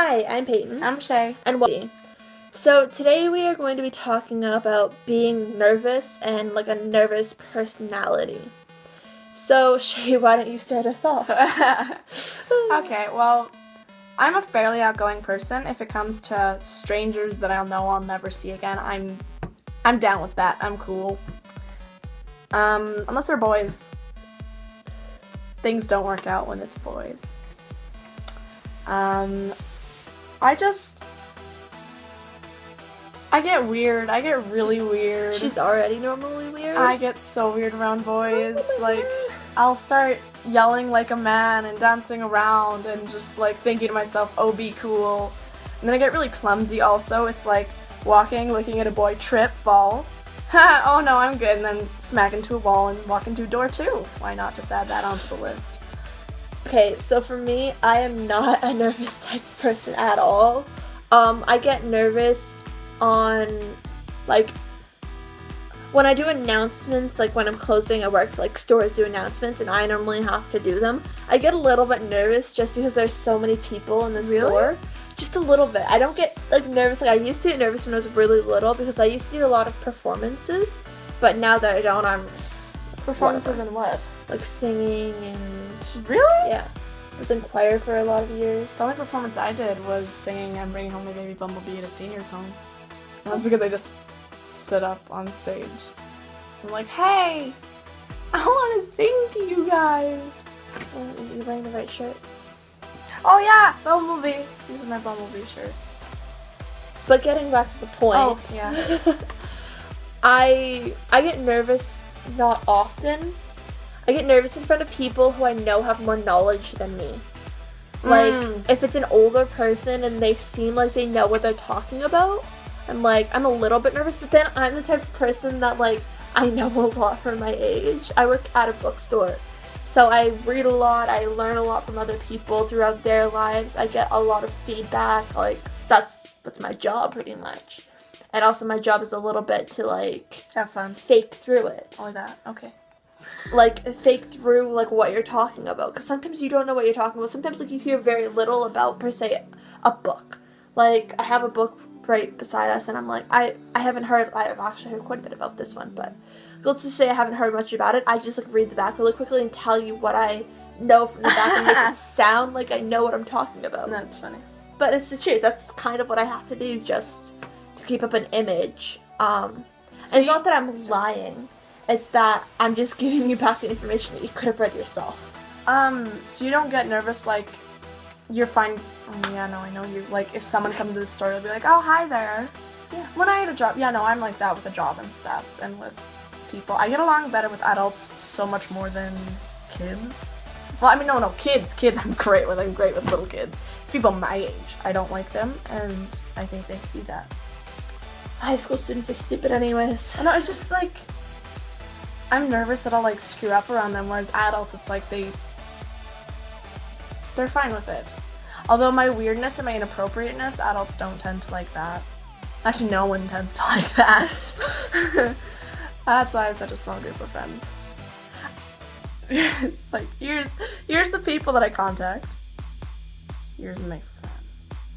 Hi, I'm Peyton. I'm Shae. And welcome. So today we are going to be talking about being nervous and like a nervous personality. So Shae, why don't you start us off? Okay, well, I'm a fairly outgoing person. If it comes to strangers that I'll know I'll never see again, I'm down with that. I'm cool. Unless they're boys. Things don't work out when it's boys. I get weird. I get really weird. She's already normally weird. I get so weird around boys. I'll start yelling like a man and dancing around and just like thinking to myself, oh, be cool. And then I get really clumsy also. It's like walking, looking at a boy, trip, fall. Oh no, I'm good. And then smack into a wall and walk into a door too. Why not just add that onto the list? Okay, so for me, I am not a nervous type of person at all. I get nervous on, like, when I do announcements, like when I'm closing at work, like stores do announcements and I normally have to do them, I get a little bit nervous just because there's so many people in the store. Just a little bit. I don't get, like, nervous. Like, I used to get nervous when I was really little because I used to do a lot of performances, but now that I don't, I'm... Performances in what? Like singing and... Really? Yeah. I was in choir for a lot of years. The only performance I did was singing I'm Bringing Home My Baby Bumblebee at a senior's home. And that's because I just stood up on stage. I'm like, hey, I want to sing to you guys. Oh, you're wearing the right shirt. Oh yeah, Bumblebee. This is my Bumblebee shirt. But getting back to the point. Oh, yeah. I get nervous not often. I get nervous in front of people who I know have more knowledge than me. Like, if it's an older person and they seem like they know what they're talking about, I'm a little bit nervous, but then I'm the type of person that, like, I know a lot for my age. I work at a bookstore, so I read a lot, I learn a lot from other people throughout their lives. I get a lot of feedback, like, that's my job, pretty much. And also my job is a little bit to, like... Have fun. Fake through it. Or that, okay. Like, fake through, like, what you're talking about. Because sometimes you don't know what you're talking about. Sometimes, like, you hear very little about, per se, a book. Like, I have a book right beside us, and I'm like, I've actually heard quite a bit about this one, but let's just say I haven't heard much about it. I just, like, read the back really quickly and tell you what I know from the back and make it sound like I know what I'm talking about. That's funny. But it's the truth. That's kind of what I have to do just to keep up an image. It's not that I'm lying. It's that I'm just giving you back the information that you could have read yourself. So you don't get nervous, like, you're fine. Oh, yeah, no, I know you. Like, if someone comes to the store, you'll be like, oh, hi there. Yeah. When I had a job, yeah, no, I'm like that with a job and stuff, and with people. I get along better with adults so much more than kids. Well, I mean, no, kids, I'm great with. I'm great with little kids. It's people my age. I don't like them, and I think they see that. High school students are stupid anyways. No, it's just, like, I'm nervous that I'll, like, screw up around them, whereas adults, it's like they're fine with it. Although my weirdness and my inappropriateness, adults don't tend to like that. Actually, no one tends to like that. That's why I have such a small group of friends. It's like, here's the people that I contact. Here's my friends.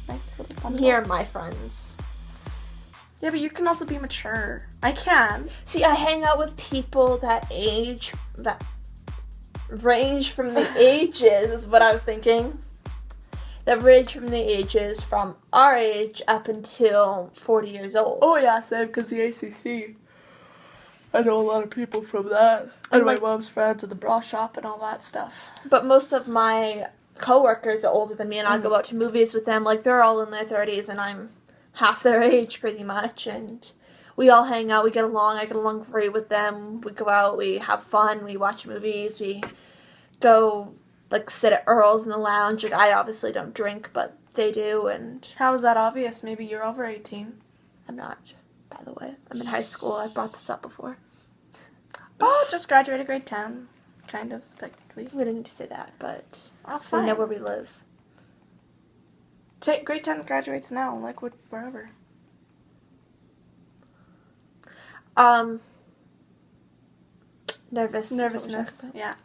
Nice little bundle. Here are my friends. Yeah, but you can also be mature. I can. See, I hang out with people that range from the ages, is what I was thinking. That range from the ages from our age up until 40 years old. Oh yeah, same, because the ACC. I know a lot of people from that. And my mom's friends at the bra shop and all that stuff. But most of my coworkers are older than me, and I go out to movies with them. Like, they're all in their 30s, and I'm half their age, pretty much, and we all hang out, we get along, I get along great with them, we go out, we have fun, we watch movies, we go, like, sit at Earl's in the lounge. Like, I obviously don't drink, but they do, and... How is that obvious? Maybe you're over 18. I'm not, by the way. I'm in high school, I've brought this up before. Oh, just graduated grade 10, kind of, technically. We don't need to say that, but That's we know where we live. Grade 10 graduates now, like, wherever. Nervousness, yeah.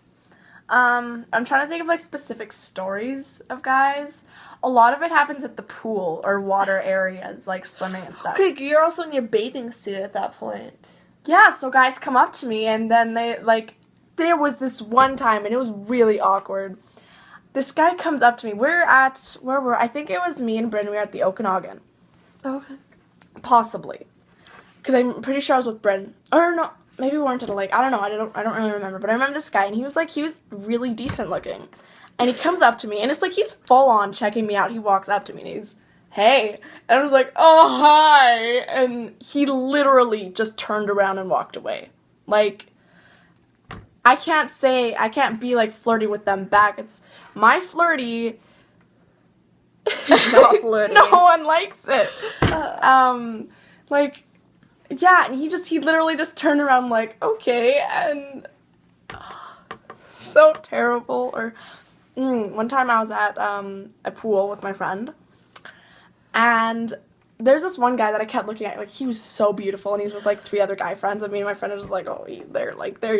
I'm trying to think of like specific stories of guys. A lot of it happens at the pool or water areas, like swimming and stuff. Okay, you're also in your bathing suit at that point. Yeah, so guys come up to me and then they like, there was this one time and it was really awkward. This guy comes up to me. I think it was me and Bryn. We were at the Okanagan. Okay. Possibly. Because I'm pretty sure I was with Bryn. Or no, maybe we weren't at a lake. I don't know. I don't really remember. But I remember this guy and he was really decent looking. And he comes up to me and it's like he's full on checking me out. He walks up to me and he's, hey. And I was like, oh, hi. And he literally just turned around and walked away. Like, I can't be like flirty with them back. It's my flirty. Not flirty. No one likes it. Like, yeah, and he literally just turned around like, okay, and so terrible. Or one time I was at a pool with my friend, and there's this one guy that I kept looking at, like, he was so beautiful, and he was with, like, 3 other guy friends, and me and my friend were just like, oh, they're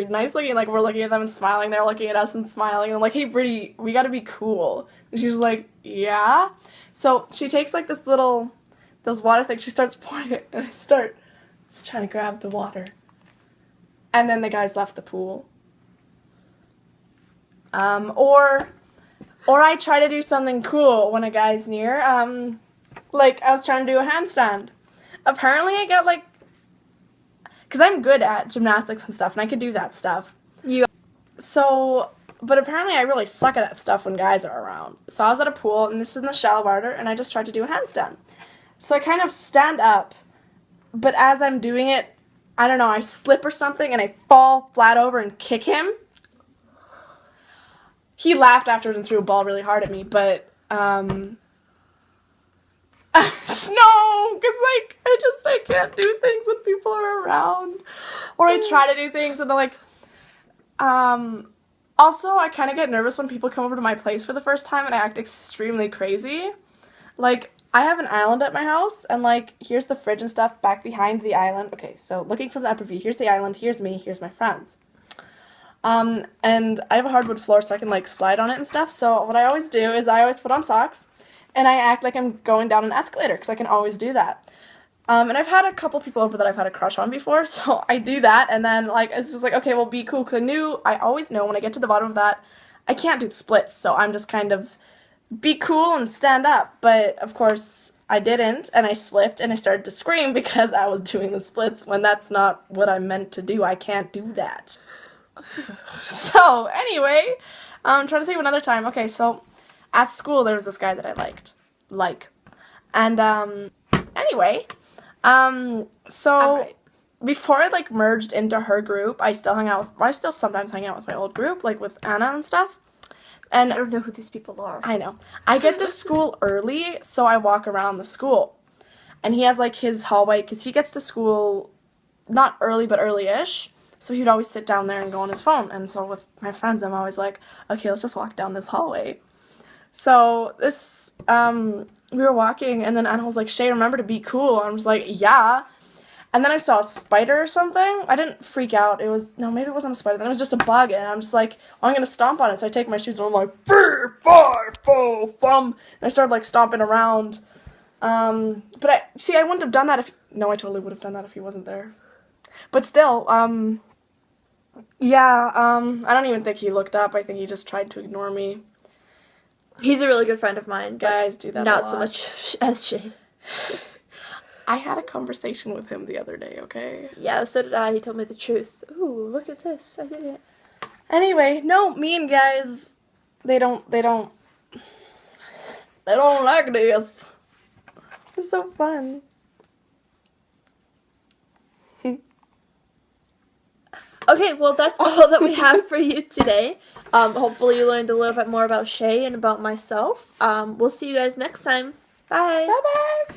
nice looking, like, we're looking at them and smiling, they're looking at us and smiling, and I'm like, hey, Brittany, we gotta be cool, and she was like, yeah? So, she takes, like, those water things, she starts pouring it, and I start just trying to grab the water, and then the guys left the pool. Or I try to do something cool when a guy's near, like, I was trying to do a handstand. Apparently I got, like, because I'm good at gymnastics and stuff, and I could do that stuff. So, but apparently I really suck at that stuff when guys are around. So I was at a pool, and this is in the shallow water, and I just tried to do a handstand. So I kind of stand up, but as I'm doing it, I don't know, I slip or something, and I fall flat over and kick him. He laughed afterwards and threw a ball really hard at me, but, no, because, like, I can't do things when people are around. Or I try to do things and they're like, also, I kind of get nervous when people come over to my place for the first time and I act extremely crazy. Like, I have an island at my house, and, like, here's the fridge and stuff back behind the island. Okay, so looking from the upper view, here's the island, here's me, here's my friends. And I have a hardwood floor so I can, like, slide on it and stuff, so what I always do is I always put on socks, and I act like I'm going down an escalator, because I can always do that. And I've had a couple people over that I've had a crush on before, so I do that, and then, like, it's just like, okay, well, be cool, because I always know when I get to the bottom of that, I can't do the splits, so I'm just kind of, be cool and stand up, but, of course, I didn't, and I slipped, and I started to scream because I was doing the splits, when that's not what I meant to do. I can't do that. So, anyway, I'm trying to think of another time. Okay, so, at school, there was this guy that I liked. And, anyway, so, before I, like, merged into her group, I still sometimes hang out with my old group, like, with Anna and stuff. And I don't know who these people are. I know. I get to school early, so I walk around the school. And he has, like, his hallway, because he gets to school not early, but early-ish. So he would always sit down there and go on his phone. And so with my friends, I'm always like, okay, let's just walk down this hallway. So we were walking, and then Anna was like, Shae, remember to be cool. And I was like, yeah. And then I saw a spider or something. I didn't freak out. Maybe it wasn't a spider. Then it was just a bug, and I'm just like, oh, I'm going to stomp on it. So I take my shoes, and I'm like, 3, 5, 4, thumb. And I started, like, stomping around. But I wouldn't have done that I totally would have done that if he wasn't there. But still, I don't even think he looked up. I think he just tried to ignore me. He's a really good friend of mine. Guys do that not a lot. so much as Shae. I had a conversation with him the other day, okay? Yeah, so did I. He told me the truth. Ooh, look at this. I did it. Anyway, no, me and guys, they don't like this. It's so fun. Okay, well, that's all that we have for you today. Hopefully you learned a little bit more about Shae and about myself. We'll see you guys next time. Bye. Bye-bye.